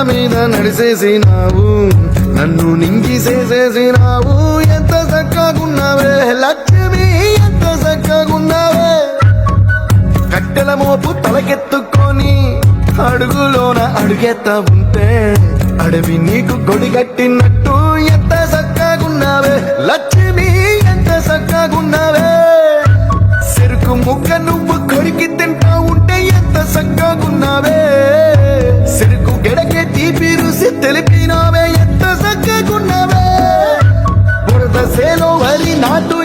మీద నడిసేసినావు, నన్ను నింగిసేసేసినావు. ఎంత చక్కగున్నావే లక్ష్మి, ఎంత చక్కగున్నావే. కట్టెల మోపు తలకెత్తుకొని అడుగులోన అడుగెత్తా ఉంటే అడవి నీకు గొడిగట్టినట్టు. ఎంత చక్కగున్నావే లక్ష్మి, ఎంత చక్కగున్నావే. చెరుకు ముక్క నువ్వు కొరికి తింటా ఉంటే ఎంత చక్కగున్నావే. చెరుకు గెడకే తీపి రుసి తెలిపినావే, ఎంత చక్కగున్నావే. బురద సేలో వరి నాటు